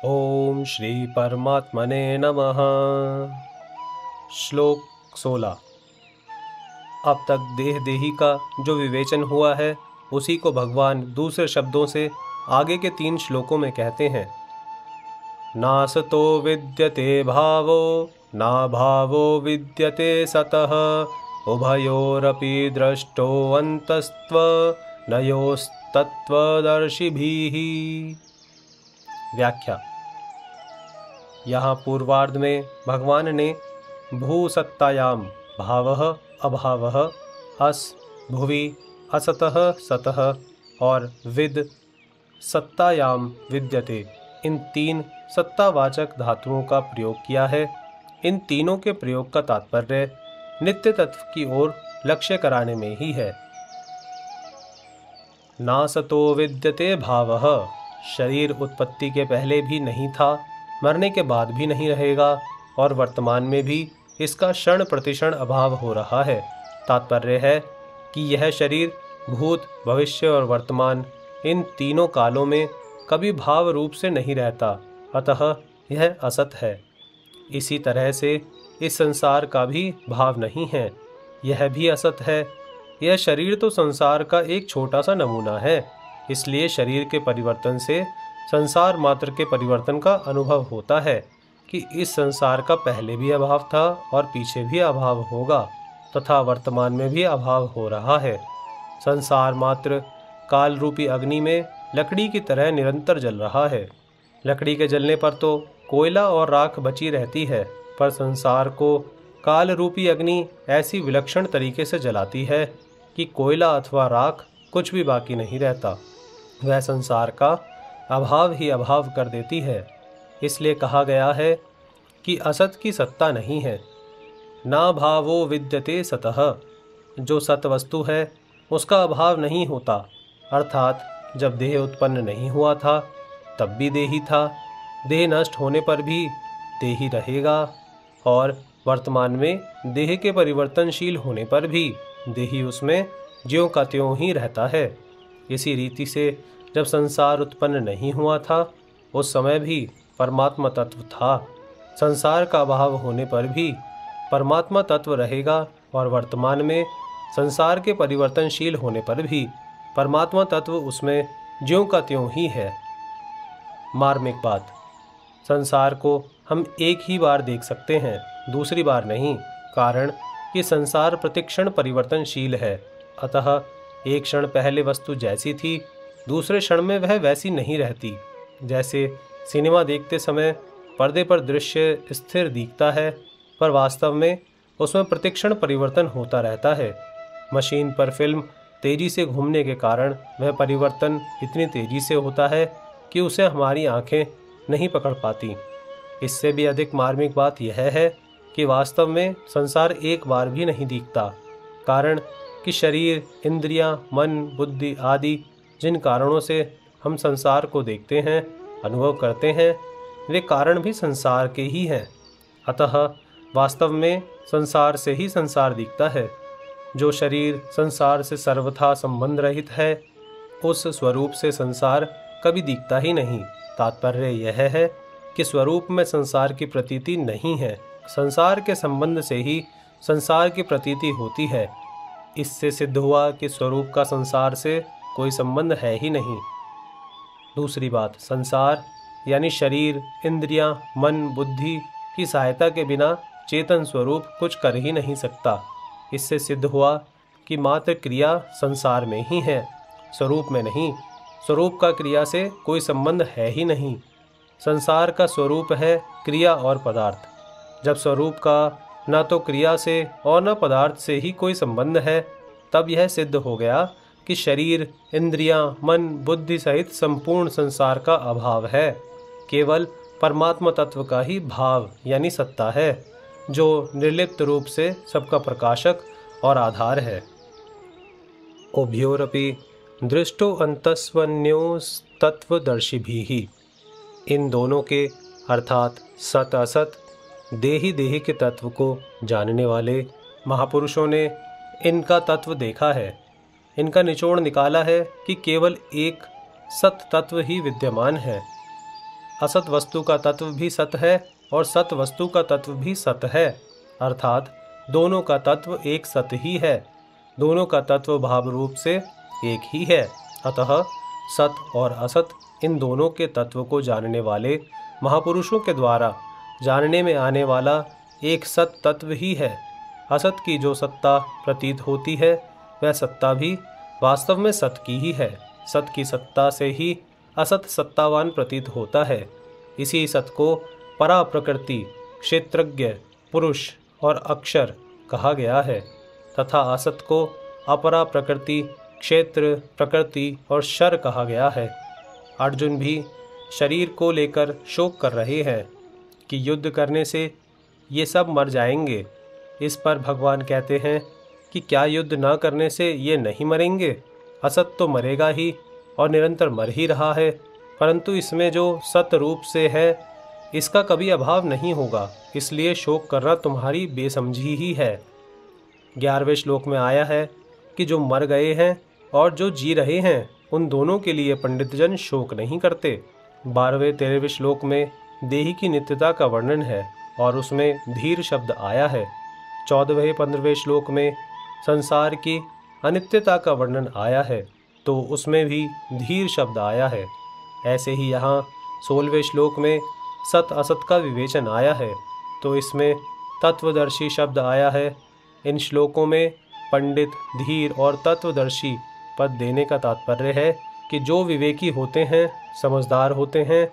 ओम श्री परमात्मने नमः। श्लोक 16। अब तक देह देही का जो विवेचन हुआ है उसी को भगवान दूसरे शब्दों से आगे के 3 श्लोकों में कहते हैं। नासतो विद्यते भावो ना भावो विद्यते सतः उभयोरपि दृष्टो अन्तस्त्व नयोस्तत्त्वदर्शिभिः। व्याख्या। यहाँ पूर्वार्ध में भगवान ने भूसत्तायाम भावः अभावः, अस भुवि असतः सतः और विद सत्तायाम विद्यते, इन 3 सत्तावाचक धातुओं का प्रयोग किया है। इन तीनों के प्रयोग का तात्पर्य नित्य तत्व की ओर लक्ष्य कराने में ही है। नासतो विद्यते भावः, शरीर उत्पत्ति के पहले भी नहीं था, मरने के बाद भी नहीं रहेगा और वर्तमान में भी इसका क्षण प्रतिक्षण अभाव हो रहा है। तात्पर्य है कि यह शरीर भूत, भविष्य और वर्तमान इन तीनों कालों में कभी भाव रूप से नहीं रहता, अतः यह असत है। इसी तरह से इस संसार का भी भाव नहीं है, यह भी असत है। यह शरीर तो संसार का एक छोटा सा नमूना है, इसलिए शरीर के परिवर्तन से संसार मात्र के परिवर्तन का अनुभव होता है कि इस संसार का पहले भी अभाव था और पीछे भी अभाव होगा तथा वर्तमान में भी अभाव हो रहा है। संसार मात्र काल रूपी अग्नि में लकड़ी की तरह निरंतर जल रहा है। लकड़ी के जलने पर तो कोयला और राख बची रहती है, पर संसार को काल रूपी अग्नि ऐसी विलक्षण तरीके से जलाती है कि कोयला अथवा राख कुछ भी बाकी नहीं रहता। वह संसार का अभाव ही अभाव कर देती है। इसलिए कहा गया है कि असत की सत्ता नहीं है। ना भावो विद्यते सतः, जो सत वस्तु है उसका अभाव नहीं होता, अर्थात जब देह उत्पन्न नहीं हुआ था तब भी देही था, देह नष्ट होने पर भी देही रहेगा और वर्तमान में देह के परिवर्तनशील होने पर भी देही उसमें ज्यों का त्यों ही रहता है। इसी रीति से जब संसार उत्पन्न नहीं हुआ था उस समय भी परमात्मा तत्व था। संसार का अभाव होने पर भी परमात्मा तत्व रहेगा और वर्तमान में संसार के परिवर्तनशील होने पर भी परमात्मा तत्व उसमें ज्यों का त्यों ही है। मार्मिक बात, संसार को हम एक ही बार देख सकते हैं, दूसरी बार नहीं, कारण कि संसार प्रतिक्षण परिवर्तनशील है। अतः एक क्षण पहले वस्तु जैसी थी दूसरे क्षण में वह वैसी नहीं रहती। जैसे सिनेमा देखते समय पर्दे पर दृश्य स्थिर दिखता है, पर वास्तव में उसमें प्रतिक्षण परिवर्तन होता रहता है। मशीन पर फिल्म तेजी से घूमने के कारण वह परिवर्तन इतनी तेजी से होता है कि उसे हमारी आंखें नहीं पकड़ पाती। इससे भी अधिक मार्मिक बात यह है कि वास्तव में संसार एक बार भी नहीं दिखता, कारण कि शरीर, इंद्रियां, मन, बुद्धि आदि जिन कारणों से हम संसार को देखते हैं, अनुभव करते हैं, वे कारण भी संसार के ही हैं। अतः वास्तव में संसार से ही संसार दिखता है। जो शरीर संसार से सर्वथा संबंध रहित है, उस स्वरूप से संसार कभी दिखता ही नहीं। तात्पर्य यह है कि स्वरूप में संसार की प्रतीति नहीं है, संसार के संबंध से ही संसार की प्रतीति होती है। इससे सिद्ध हुआ कि स्वरूप का संसार से कोई संबंध है ही नहीं। दूसरी बात, संसार यानी शरीर, इंद्रियां, मन, बुद्धि की सहायता के बिना चेतन स्वरूप कुछ कर ही नहीं सकता। इससे सिद्ध हुआ कि मात्र क्रिया संसार में ही है, स्वरूप में नहीं। स्वरूप का क्रिया से कोई संबंध है ही नहीं। संसार का स्वरूप है क्रिया और पदार्थ। जब स्वरूप का न तो क्रिया से और न पदार्थ से ही कोई संबंध है, तब यह सिद्ध हो गया कि शरीर, इंद्रियां, मन, बुद्धि सहित संपूर्ण संसार का अभाव है। केवल परमात्मा तत्व का ही भाव यानी सत्ता है, जो निर्लिप्त रूप से सबका प्रकाशक और आधार है। उभयोरपि दृष्टो अंतस्वन्योस्तत्वदर्शिभिः, इन दोनों के अर्थात सत असत, देही देही के तत्व को जानने वाले महापुरुषों ने इनका तत्व देखा है, इनका निचोड़ निकाला है कि केवल एक सत तत्व ही विद्यमान है। असत वस्तु का तत्व भी सत है और सत वस्तु का तत्व भी सत है, अर्थात दोनों का तत्व एक सत ही है। दोनों का तत्व भाव रूप से एक ही है। अतः सत और असत इन दोनों के तत्व को जानने वाले महापुरुषों के द्वारा जानने में आने वाला एक सत तत्व ही है। असत की जो सत्ता प्रतीत होती है वह सत्ता भी वास्तव में सत की ही है। सत की सत्ता से ही असत सत्तावान प्रतीत होता है। इसी सत को परा प्रकृति, क्षेत्रज्ञ, पुरुष और अक्षर कहा गया है तथा असत को अपरा प्रकृति, क्षेत्र, प्रकृति और शर कहा गया है। अर्जुन भी शरीर को लेकर शोक कर रहे हैं कि युद्ध करने से ये सब मर जाएंगे। इस पर भगवान कहते हैं कि क्या युद्ध न करने से ये नहीं मरेंगे? असत तो मरेगा ही और निरंतर मर ही रहा है, परंतु इसमें जो सत रूप से है इसका कभी अभाव नहीं होगा, इसलिए शोक करना तुम्हारी बेसमझी ही है। 11वें श्लोक में आया है कि जो मर गए हैं और जो जी रहे हैं उन दोनों के लिए पंडितजन शोक नहीं करते। 12वें-13वें श्लोक में देही की नित्यता का वर्णन है और उसमें धीर शब्द आया है। 14वें-15वें श्लोक में संसार की अनित्यता का वर्णन आया है तो उसमें भी धीर शब्द आया है। ऐसे ही यहाँ 16वें श्लोक में सत असत का विवेचन आया है तो इसमें तत्वदर्शी शब्द आया है। इन श्लोकों में पंडित, धीर और तत्वदर्शी पद देने का तात्पर्य है कि जो विवेकी होते हैं, समझदार होते हैं,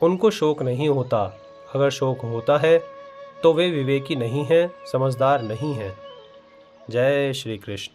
उनको शोक नहीं होता। अगर शोक होता है तो वे विवेकी नहीं हैं, समझदार नहीं हैं। जय श्री कृष्ण।